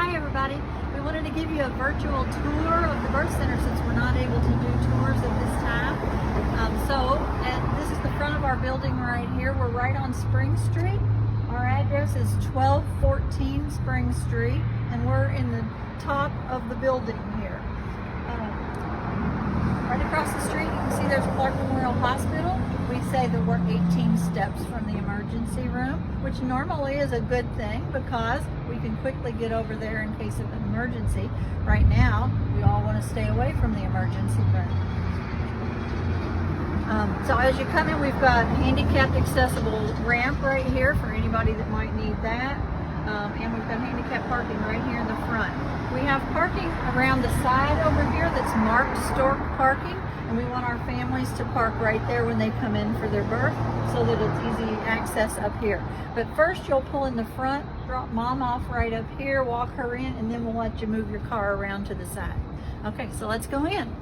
Hi everybody. We wanted to give you a virtual tour of the birth center since we're not able to do tours at this time. This is the front of our building right here. We're right on Spring Street. Our address is 1214 Spring Street, and we're in the top of the building here. Right across the street, you can see there's Clark Memorial Hospital. We say that we're 18 steps from the emergency room, which normally is a good thing because we can quickly get over there in case of an emergency. Right now, we all want to stay away from the emergency room. So as you come in, we've got handicapped accessible ramp right here for anybody that might need that. And we've got handicapped parking right here in the front. We have parking around the side over here that's marked stork parking, and we want our families to park right there when they come in for their birth so that it's easy access up here. But first you'll pull in the front, drop mom off right up here, walk her in, and then we'll let you move your car around to the side. Okay, so let's go in.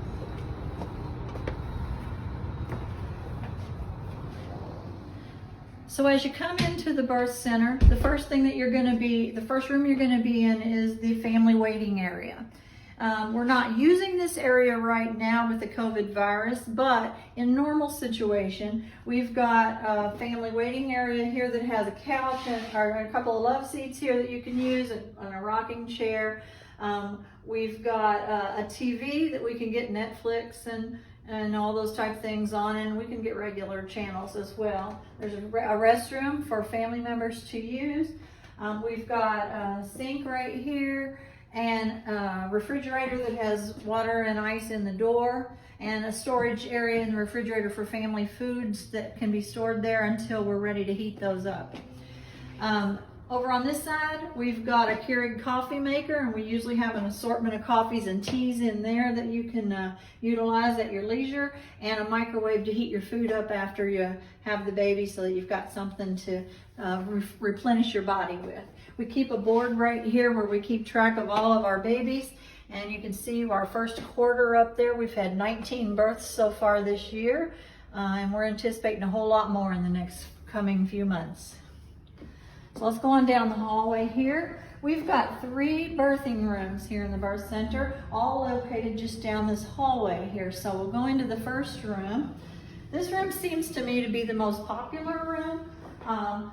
So as you come into the birth center, the first room you're going to be in is the family waiting area. We're not using this area right now with the COVID virus, but in normal situation, we've got a family waiting area here that has a couch or a couple of love seats here that you can use, and a rocking chair. We've got a TV that we can get Netflix and all those type things on, and we can get regular channels as well. There's a restroom for family members to use. We've got a sink right here, and a refrigerator that has water and ice in the door, and a storage area in the refrigerator for family foods that can be stored there until we're ready to heat those up. Over on this side, we've got a Keurig coffee maker, and we usually have an assortment of coffees and teas in there that you can utilize at your leisure, and a microwave to heat your food up after you have the baby so that you've got something to replenish your body with. We keep a board right here where we keep track of all of our babies, and you can see our first quarter up there. We've had 19 births so far this year, and we're anticipating a whole lot more in the next coming few months. So let's go on down the hallway here. We've got 3 birthing rooms here in the birth center, all located just down this hallway here. So we'll go into the first room. This room seems to me to be the most popular room.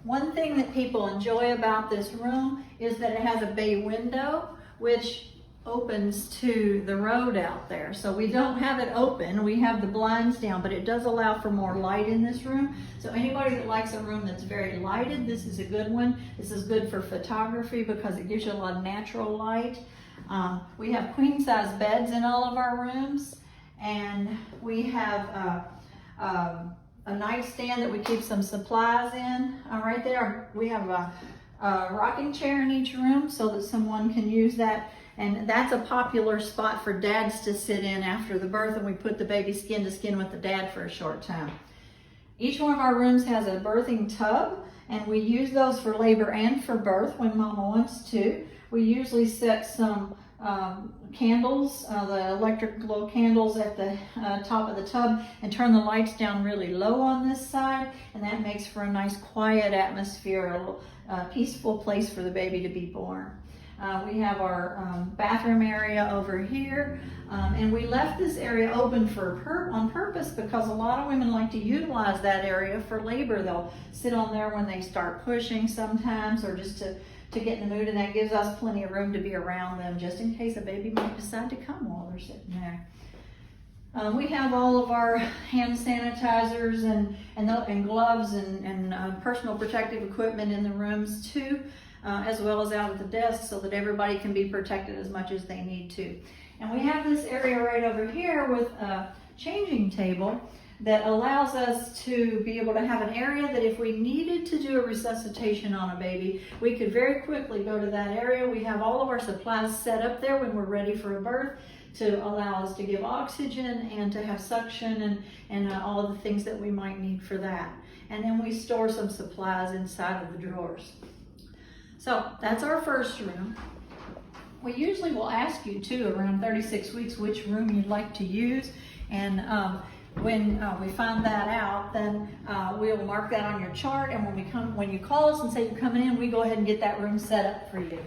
One thing that people enjoy about this room is that it has a bay window, which opens to the road out there. So we don't have it open, we have the blinds down, but it does allow for more light in this room. So anybody that likes a room that's very lighted, this is a good one. This is good for photography because it gives you a lot of natural light. We have queen size beds in all of our rooms, and we have a nightstand that we keep some supplies in. Right there, we have a rocking chair in each room so that someone can use that. And that's a popular spot for dads to sit in after the birth, and we put the baby skin to skin with the dad for a short time. Each one of our rooms has a birthing tub, and we use those for labor and for birth when mama wants to. We usually set some candles, the electric glow candles at the top of the tub, and turn the lights down really low on this side, and that makes for a nice quiet atmosphere, a peaceful place for the baby to be born. We have our bathroom area over here, and we left this area open on purpose because a lot of women like to utilize that area for labor. They'll sit on there when they start pushing sometimes, or just to get in the mood, and that gives us plenty of room to be around them just in case a baby might decide to come while they're sitting there. We have all of our hand sanitizers and gloves and personal protective equipment in the rooms too, as well as out at the desk, so that everybody can be protected as much as they need to. And we have this area right over here with a changing table that allows us to be able to have an area that if we needed to do a resuscitation on a baby, we could very quickly go to that area. We have all of our supplies set up there when we're ready for a birth to allow us to give oxygen and to have suction and all of the things that we might need for that. And then we store some supplies inside of the drawers. So that's our first room. We usually will ask you too around 36 weeks which room you'd like to use, and when we find that out, then we'll mark that on your chart, and when you call us and say you're coming in, we go ahead and get that room set up for you.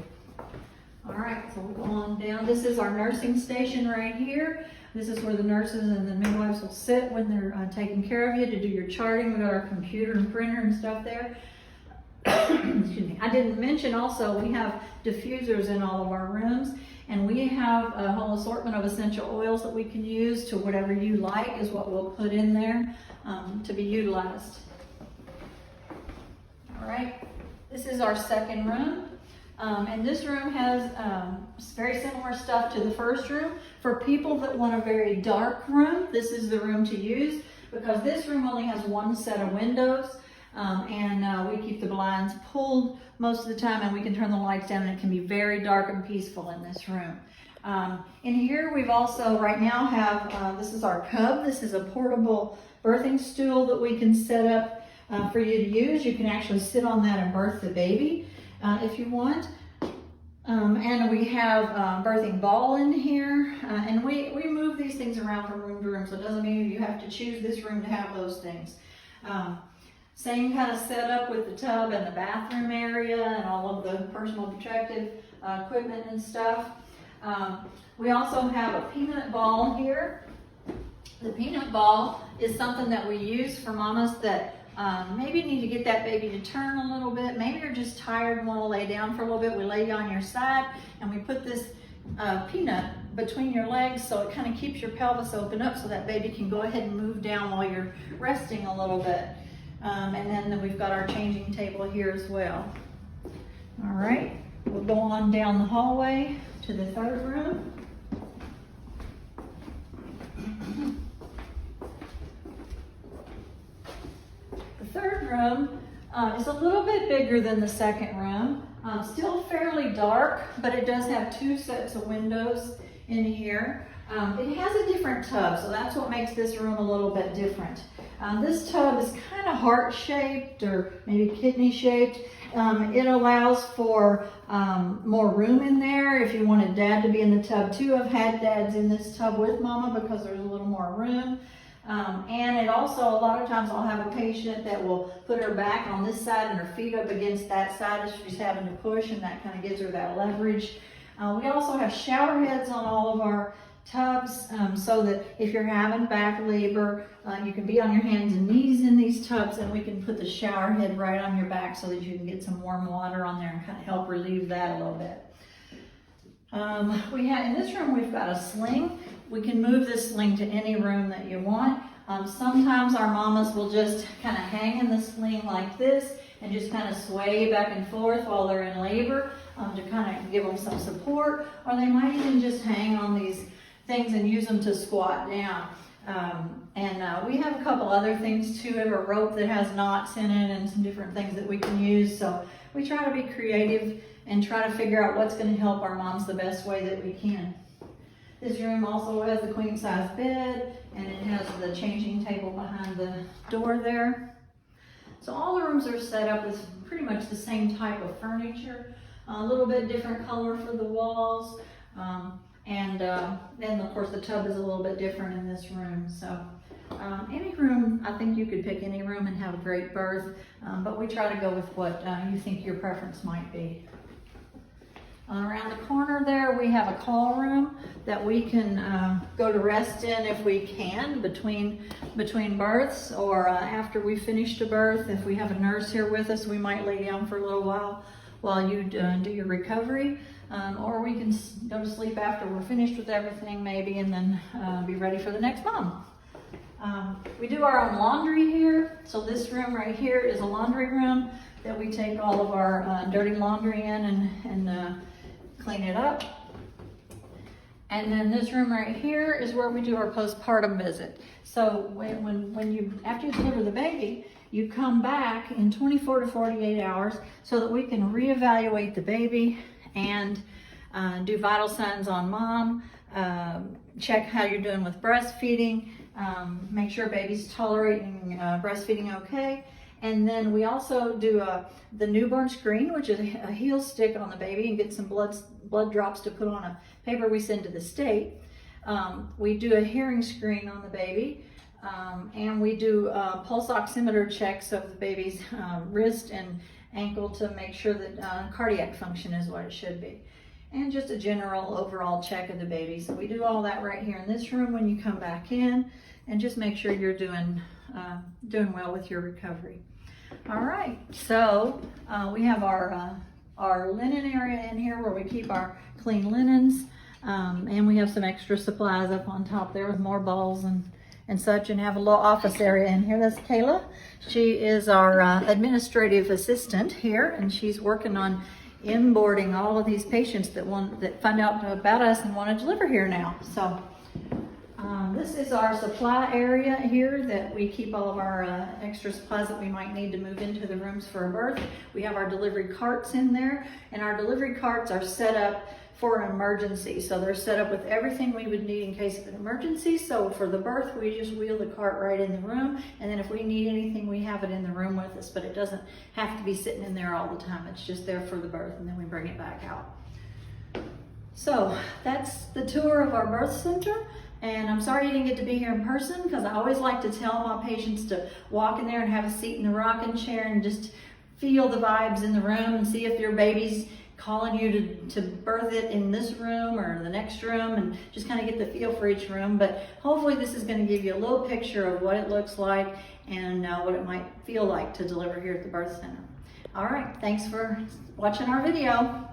All right, so we'll go on down. This is our nursing station right here. This is where the nurses and the midwives will sit when they're taking care of you to do your charting. We got our computer and printer and stuff there. Excuse me. I didn't mention also we have diffusers in all of our rooms, and we have a whole assortment of essential oils that we can use to whatever you like is what we'll put in there to be utilized. All right, this is our second room. And this room has very similar stuff to the first room. For people that want a very dark room, this is the room to use because this room only has one set of windows. And we keep the blinds pulled most of the time, and we can turn the lights down, and it can be very dark and peaceful in this room. In here we've also right now have, this is our cub. This is a portable birthing stool that we can set up for you to use. You can actually sit on that and birth the baby if you want. And we have birthing ball in here, and we move these things around from room to room, so it doesn't mean you have to choose this room to have those things. Same kind of setup with the tub and the bathroom area and all of the personal protective equipment and stuff. We also have a peanut ball here. The peanut ball is something that we use for mamas that maybe need to get that baby to turn a little bit. Maybe you're just tired and want to lay down for a little bit. We lay you on your side and we put this peanut between your legs so it kind of keeps your pelvis open up so that baby can go ahead and move down while you're resting a little bit. And then we've got our changing table here as well. All right, we'll go on down the hallway to the third room. The third room is a little bit bigger than the second room. Still fairly dark, but it does have two sets of windows in here. It has a different tub, so that's what makes this room a little bit different. This tub is kind of heart-shaped or maybe kidney-shaped. It allows for more room in there if you wanted dad to be in the tub too. I've had dads in this tub with mama because there's a little more room. And it also, a lot of times I'll have a patient that will put her back on this side and her feet up against that side if she's having to push, and that kind of gives her that leverage. We also have shower heads on all of our tubs so that if you're having back labor, you can be on your hands and knees in these tubs, and we can put the shower head right on your back so that you can get some warm water on there and kind of help relieve that a little bit. In this room we've got a sling. We can move this sling to any room that you want. Sometimes our mamas will just kind of hang in the sling like this and just kind of sway back and forth while they're in labor to kind of give them some support, or they might even just hang on these things and use them to squat down. We have a couple other things too. We have a rope that has knots in it and some different things that we can use. So we try to be creative and try to figure out what's going to help our moms the best way that we can. This room also has a queen size bed, and it has the changing table behind the door there. So all the rooms are set up with pretty much the same type of furniture, a little bit different color for the walls. Then of course the tub is a little bit different in this room. So any room, I think you could pick any room and have a great birth, but we try to go with what you think your preference might be. Around the corner there we have a call room that we can go to rest in if we can between births, or after we finished a birth. If we have a nurse here with us, we might lay down for a little while you do your recovery. Or we can go to sleep after we're finished with everything maybe, and then be ready for the next mom. We do our own laundry here. So this room right here is a laundry room that we take all of our dirty laundry in and clean it up. And then this room right here is where we do our postpartum visit. So after you deliver the baby, you come back in 24 to 48 hours so that we can reevaluate the baby and do vital signs on mom, check how you're doing with breastfeeding, make sure baby's tolerating breastfeeding okay. And then we also do the newborn screen, which is a heel stick on the baby, and get some blood drops to put on a paper we send to the state. We do a hearing screen on the baby, and we do pulse oximeter checks of the baby's wrist and ankle to make sure that cardiac function is what it should be. and just a general overall check of the baby. So we do all that right here in this room when you come back in, and just make sure you're doing well with your recovery. All right, so we have our linen area in here where we keep our clean linens, and we have some extra supplies up on top there with more balls and such, and have a little office area in here. That's Kayla. She is our administrative assistant here, and she's working on inboarding all of these patients that find out about us and want to deliver here now. So this is our supply area here that we keep all of our extra supplies that we might need to move into the rooms for a birth. We have our delivery carts in there, and our delivery carts are set up for an emergency. So they're set up with everything we would need in case of an emergency. So for the birth, we just wheel the cart right in the room, and then if we need anything, we have it in the room with us, but it doesn't have to be sitting in there all the time. It's just there for the birth, and then we bring it back out. So that's the tour of our birth center. And I'm sorry you didn't get to be here in person, because I always like to tell my patients to walk in there and have a seat in the rocking chair and just feel the vibes in the room and see if your baby's calling you to birth it in this room or the next room, and just kind of get the feel for each room. But hopefully this is going to give you a little picture of what it looks like and what it might feel like to deliver here at the birth center. All right, thanks for watching our video.